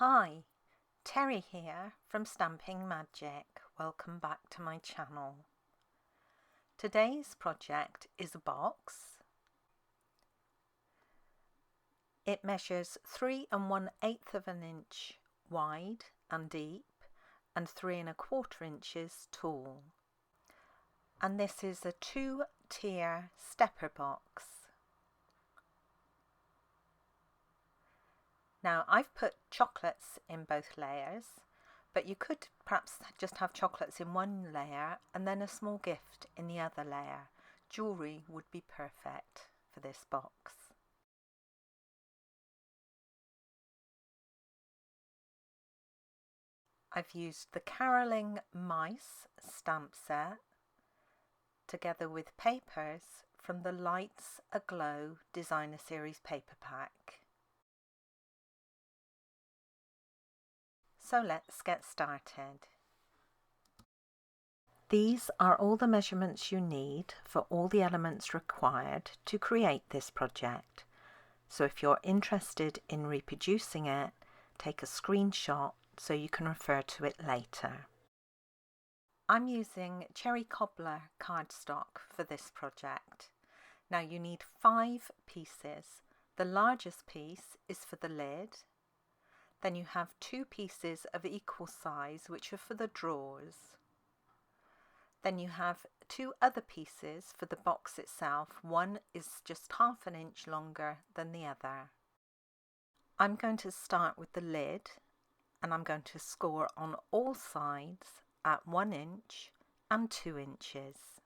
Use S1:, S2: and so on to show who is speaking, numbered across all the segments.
S1: Hi, Teri here from Stamping Magic. Welcome back to my channel. Today's project is a box. It measures 3 1/8 of an inch wide and deep and 3 1/4 inches tall. And this is a 2-tier stepper box. Now I've put chocolates in both layers, but you could perhaps just have chocolates in one layer and then a small gift in the other layer. Jewellery would be perfect for this box. I've used the Caroling Mice stamp set together with papers from the Lights Aglow Designer Series paper pack. So let's get started. These are all the measurements you need for all the elements required to create this project. So if you're interested in reproducing it, take a screenshot so you can refer to it later. I'm using Cherry Cobbler cardstock for this project. Now you need 5 pieces. The largest piece is for the lid. Then you have 2 pieces of equal size which are for the drawers. Then you have 2 other pieces for the box itself. One is just ½ an inch longer than the other. I'm going to start with the lid and I'm going to score on all sides at 1 inch and 2 inches.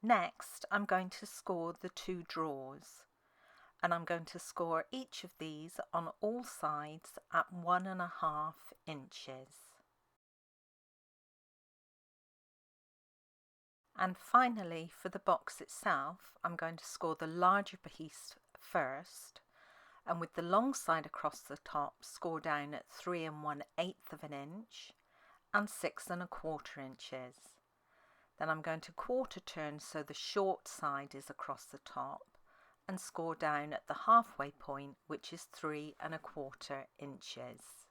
S1: Next, I'm going to score the 2 drawers, and I'm going to score each of these on all sides at 1 1/2 inches. And finally, for the box itself, I'm going to score the larger piece first, and with the long side across the top, score down at 3 1/8 of an inch and 6 1/4 inches. Then I'm going to quarter turn so the short side is across the top and score down at the halfway point, which is 3 1/4 inches.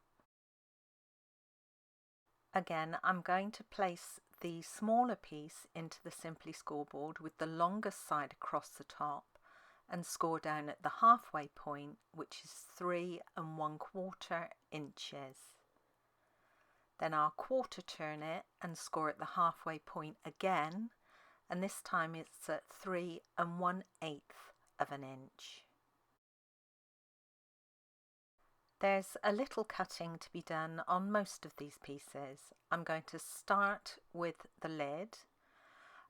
S1: Again, I'm going to place the smaller piece into the Simply scoreboard with the longest side across the top and score down at the halfway point, which is 3 1/4 inches. Then I'll quarter turn it and score at the halfway point again, and this time it's at 3 1/8 of an inch. There's a little cutting to be done on most of these pieces. I'm going to start with the lid,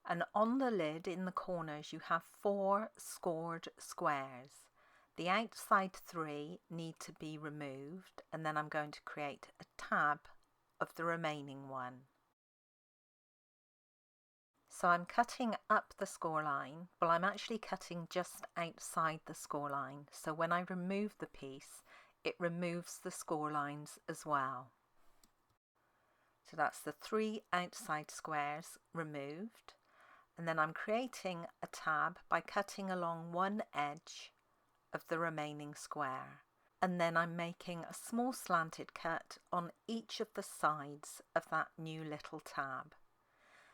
S1: and on the lid in the corners you have 4 scored squares. The outside 3 need to be removed, and then I'm going to create a tab of the remaining one. So I'm cutting up the score line. Well, I'm actually cutting just outside the score line, so when I remove the piece it removes the score lines as well. So that's the 3 outside squares removed, and then I'm creating a tab by cutting along one edge of the remaining square, and then I'm making a small slanted cut on each of the sides of that new little tab.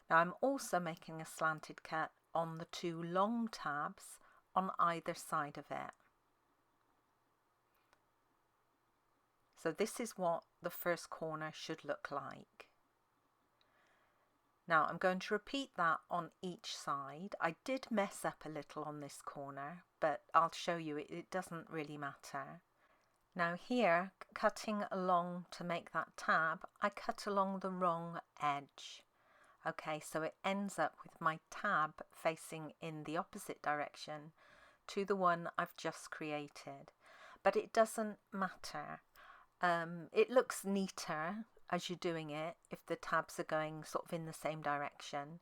S1: Now I'm also making a slanted cut on the 2 long tabs on either side of it. So this is what the first corner should look like. Now I'm going to repeat that on each side. I did mess up a little on this corner, but I'll show you it doesn't really matter. Now here, cutting along to make that tab, I cut along the wrong edge. Okay, so it ends up with my tab facing in the opposite direction to the one I've just created. But it doesn't matter. It looks neater as you're doing it if the tabs are going sort of in the same direction.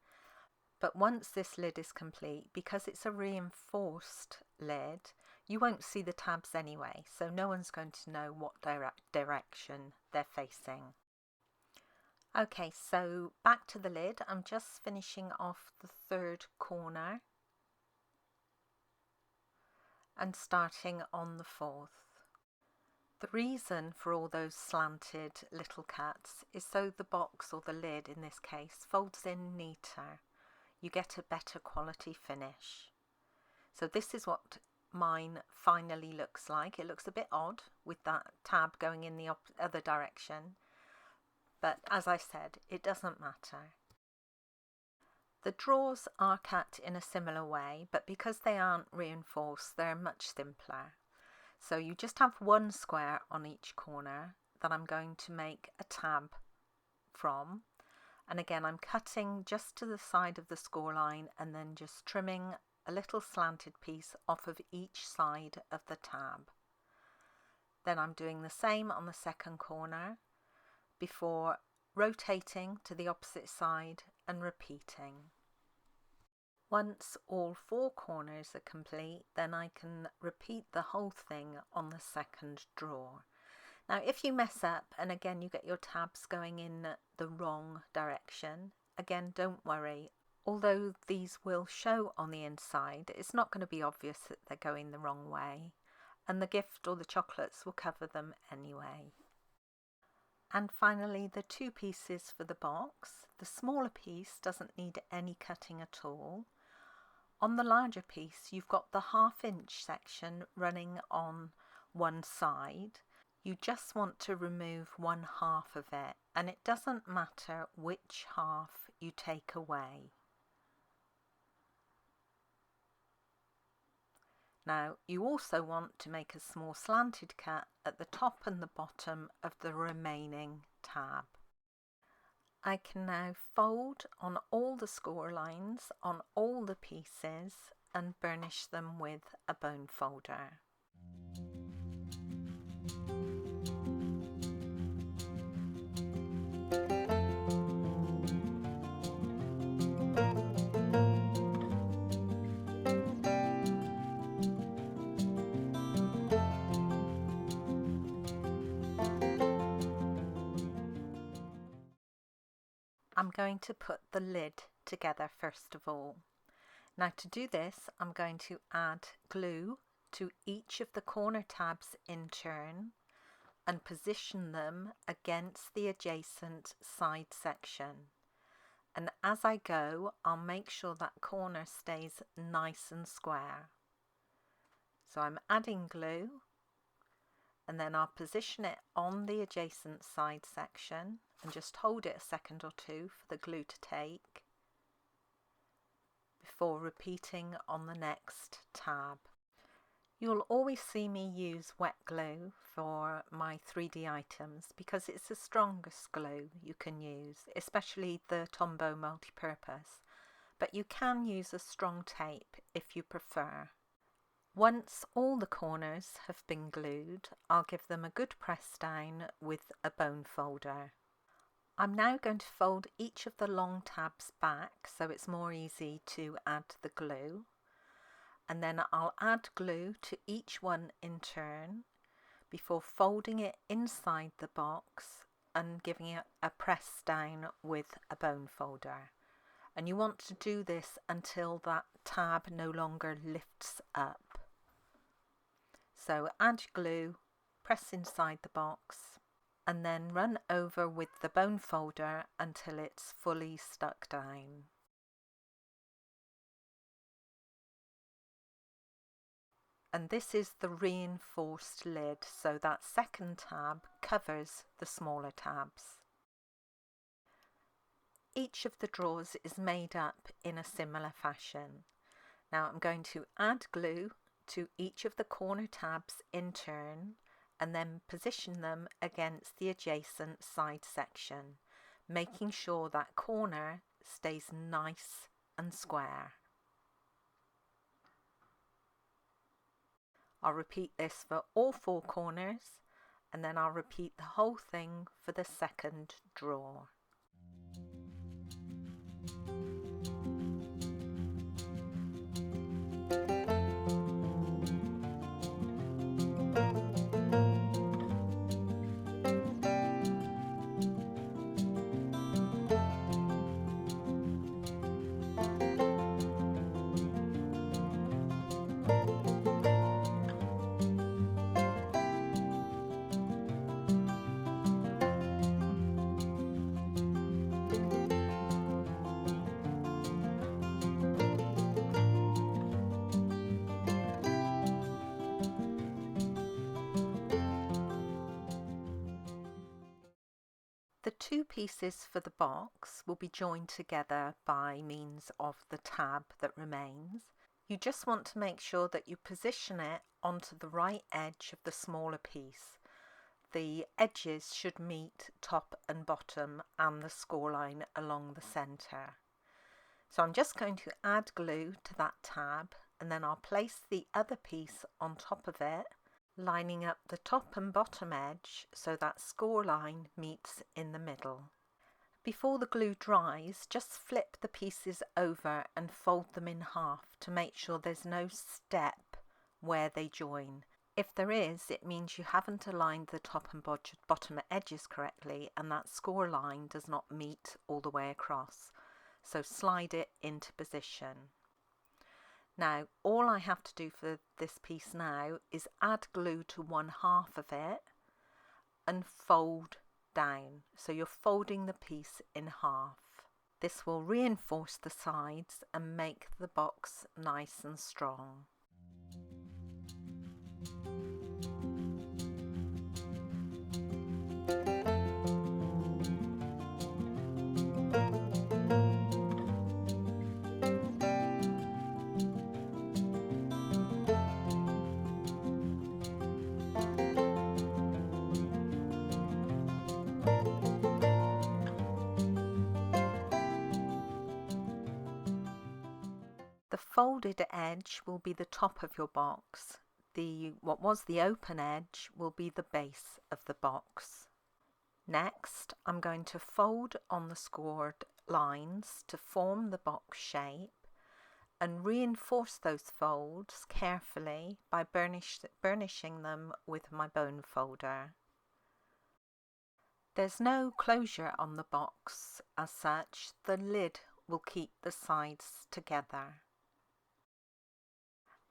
S1: But once this lid is complete, because it's a reinforced lid, you won't see the tabs anyway, so no one's going to know what direction they're facing. Okay, so back to the lid. I'm just finishing off the 3rd corner. and starting on the 4th. The reason for all those slanted little cuts is so the box, or the lid in this case, folds in neater. You get a better quality finish. So this is what mine finally looks like. It looks a bit odd with that tab going in the other direction, but as I said, it doesn't matter. The drawers are cut in a similar way, but because they aren't reinforced, they're much simpler. So you just have one square on each corner that I'm going to make a tab from. And again, I'm cutting just to the side of the score line and then just trimming a little slanted piece off of each side of the tab. Then I'm doing the same on the second corner before rotating to the opposite side and repeating. Once all 4 corners are complete, then I can repeat the whole thing on the second drawer. Now if you mess up and again you get your tabs going in the wrong direction, again don't worry. Although these will show on the inside, it's not going to be obvious that they're going the wrong way, and the gift or the chocolates will cover them anyway. And finally, the 2 pieces for the box. The smaller piece doesn't need any cutting at all. On the larger piece, you've got the 1/2 inch section running on one side. You just want to remove 1/2 of it, and it doesn't matter which half you take away. Now you also want to make a small slanted cut at the top and the bottom of the remaining tab. I can now fold on all the score lines on all the pieces and burnish them with a bone folder. I'm going to put the lid together first of all. Now to do this, I'm going to add glue to each of the corner tabs in turn and position them against the adjacent side section. And as I go, I'll make sure that corner stays nice and square. So I'm adding glue, and then I'll position it on the adjacent side section and just hold it a second or two for the glue to take before repeating on the next tab. You'll always see me use wet glue for my 3D items because it's the strongest glue you can use, especially the Tombow multi-purpose, but you can use a strong tape if you prefer. Once all the corners have been glued, I'll give them a good press down with a bone folder. I'm now going to fold each of the long tabs back so it's more easy to add the glue, and then I'll add glue to each one in turn before folding it inside the box and giving it a press down with a bone folder. And you want to do this until that tab no longer lifts up. So add glue, press inside the box, and then run over with the bone folder until it's fully stuck down. And this is the reinforced lid, so that second tab covers the smaller tabs. Each of the drawers is made up in a similar fashion. Now I'm going to add glue to each of the corner tabs in turn and then position them against the adjacent side section, making sure that corner stays nice and square. I'll repeat this for all 4 corners, and then I'll repeat the whole thing for the second drawer. two pieces for the box will be joined together by means of the tab that remains. You just want to make sure that you position it onto the right edge of the smaller piece. The edges should meet top and bottom and the score line along the centre. So I'm just going to add glue to that tab, and then I'll place the other piece on top of it, lining up the top and bottom edge so that score line meets in the middle. Before the glue dries, just flip the pieces over and fold them in half to make sure there's no step where they join. If there is, it means you haven't aligned the top and bottom edges correctly and that score line does not meet all the way across. So slide it into position. Now all I have to do for this piece now is add glue to one half of it and fold down. So you're folding the piece in half. This will reinforce the sides and make the box nice and strong. The folded edge will be the top of your box. What was the open edge will be the base of the box. Next, I'm going to fold on the scored lines to form the box shape and reinforce those folds carefully by burnishing them with my bone folder. There's no closure on the box as such, the lid will keep the sides together.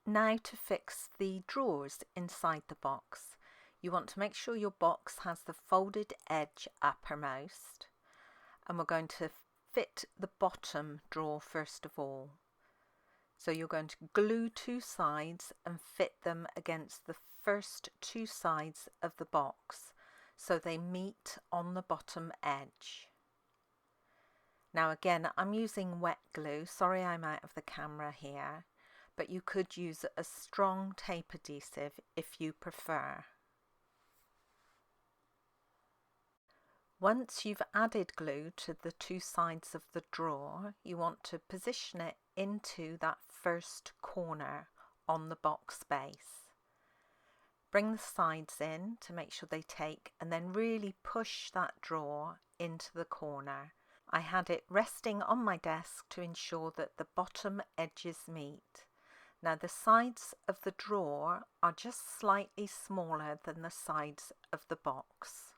S1: Now to fix the drawers inside the box. You want to make sure your box has the folded edge uppermost, and we're going to fit the bottom drawer first of all. So you're going to glue two sides and fit them against the first two sides of the box so they meet on the bottom edge. Now again, I'm using wet glue, sorry I'm out of the camera here, but you could use a strong tape adhesive if you prefer. Once you've added glue to the two sides of the drawer, you want to position it into that first corner on the box base. Bring the sides in to make sure they take, and then really push that drawer into the corner. I had it resting on my desk to ensure that the bottom edges meet. Now the sides of the drawer are just slightly smaller than the sides of the box.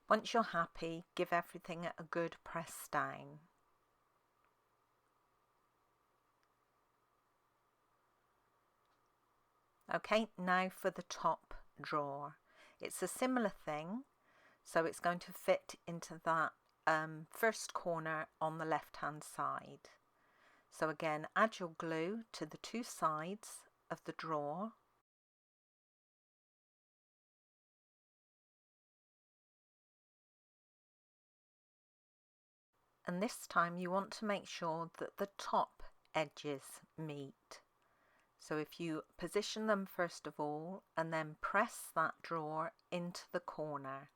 S1: Once you're happy, give everything a good press down. Okay, now for the top drawer. It's a similar thing, so it's going to fit into that first corner on the left hand side. So again, add your glue to the two sides of the drawer. And this time you want to make sure that the top edges meet. So if you position them first of all and then press that drawer into the corner.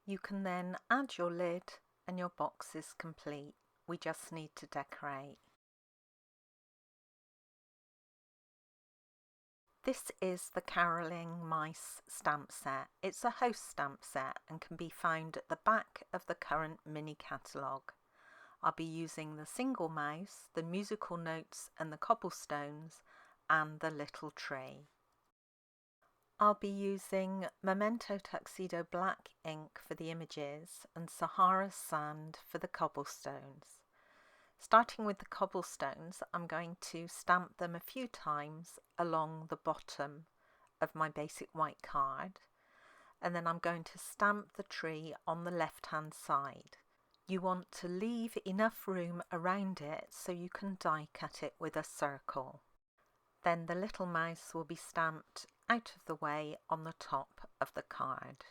S1: You can then add your lid and your box is complete. We just need to decorate. This is the Caroling Mice stamp set. It's a host stamp set and can be found at the back of the current mini catalogue. I'll be using the single mouse, the musical notes and the cobblestones and the little tree. I'll be using Memento Tuxedo black ink for the images and Sahara Sand for the cobblestones. Starting with the cobblestones, I'm going to stamp them a few times along the bottom of my basic white card, and then I'm going to stamp the tree on the left hand side. You want to leave enough room around it so you can die cut it with a circle. Then the little mouse will be stamped out of the way on the top of the card.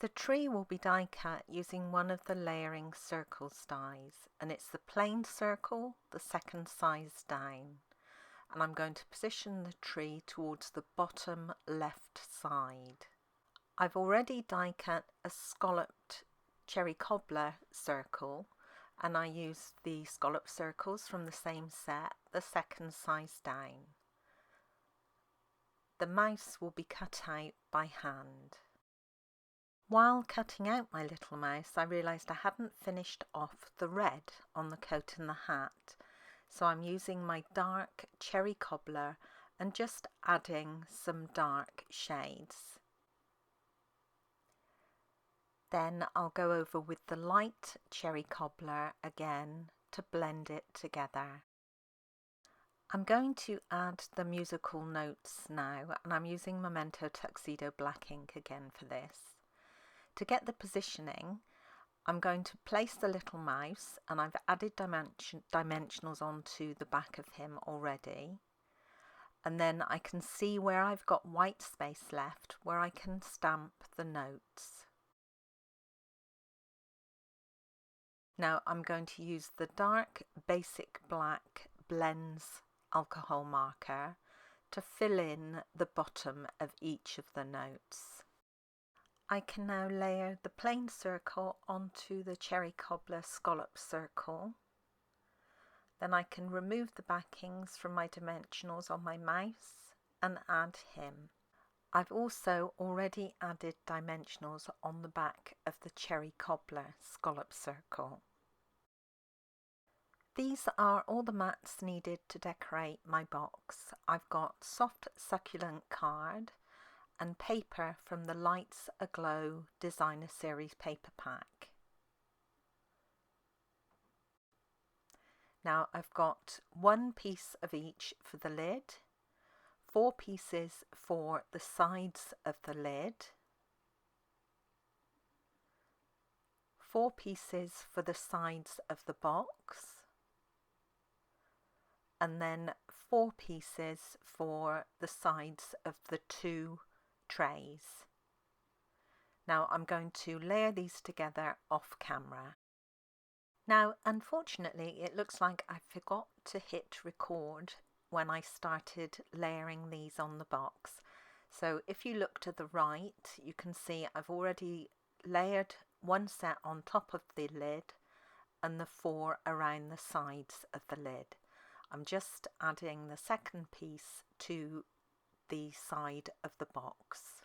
S1: The tree will be die cut using one of the layering circles dies, and it's the plain circle, the second size down. And I'm going to position the tree towards the bottom left side. I've already die cut a scalloped cherry cobbler circle, and I used the scallop circles from the same set, the second size down. The mouse will be cut out by hand. While cutting out my little mouse, I realised I hadn't finished off the red on the coat and the hat, so I'm using my dark cherry cobbler and just adding some dark shades. Then I'll go over with the light cherry cobbler again to blend it together. I'm going to add the musical notes now, and I'm using Memento Tuxedo Black ink again for this. To get the positioning, I'm going to place the little mouse, and I've added dimensionals onto the back of him already. And then I can see where I've got white space left, where I can stamp the notes. Now I'm going to use the dark basic black blends alcohol marker to fill in the bottom of each of the notes. I can now layer the plain circle onto the cherry cobbler scallop circle. Then I can remove the backings from my dimensionals on my mouse and add him. I've also already added dimensionals on the back of the cherry cobbler scallop circle. These are all the mats needed to decorate my box. I've got soft succulent card and paper from the Lights Aglow Designer Series paper pack. Now I've got one piece of each for the lid, 4 pieces for the sides of the lid, 4 pieces for the sides of the box, and then 4 pieces for the sides of the 2 trays. Now I'm going to layer these together off camera. Now unfortunately it looks like I forgot to hit record when I started layering these on the box. So if you look to the right, you can see I've already layered one set on top of the lid and the 4 around the sides of the lid. I'm just adding the second piece to the side of the box.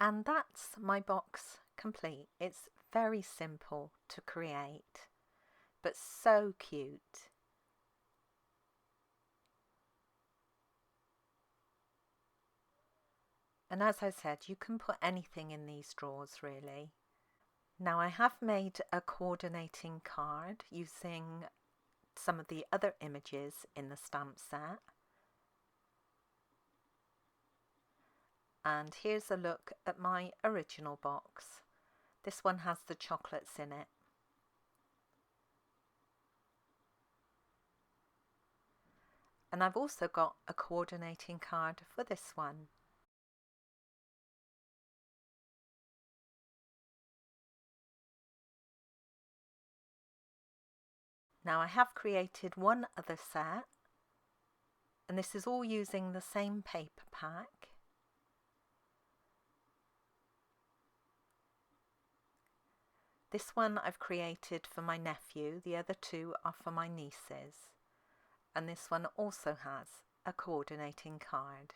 S1: And that's my box complete. It's very simple to create, but so cute. And as I said, you can put anything in these drawers really. Now I have made a coordinating card using some of the other images in the stamp set. And here's a look at my original box. This one has the chocolates in it. And I've also got a coordinating card for this one. Now I have created one other set, and this is all using the same paper pack. This one I've created for my nephew, the other 2 are for my nieces, and this one also has a coordinating card.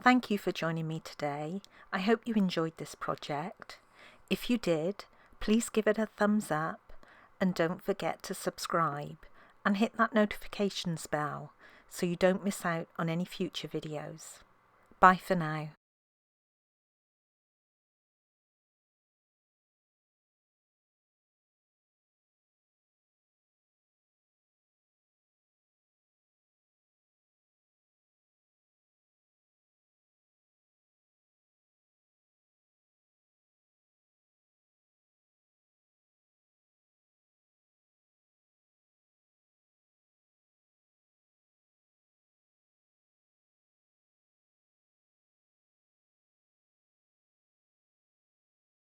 S1: Thank you for joining me today. I hope you enjoyed this project. If you did, please give it a thumbs up and don't forget to subscribe and hit that notifications bell so you don't miss out on any future videos. Bye for now.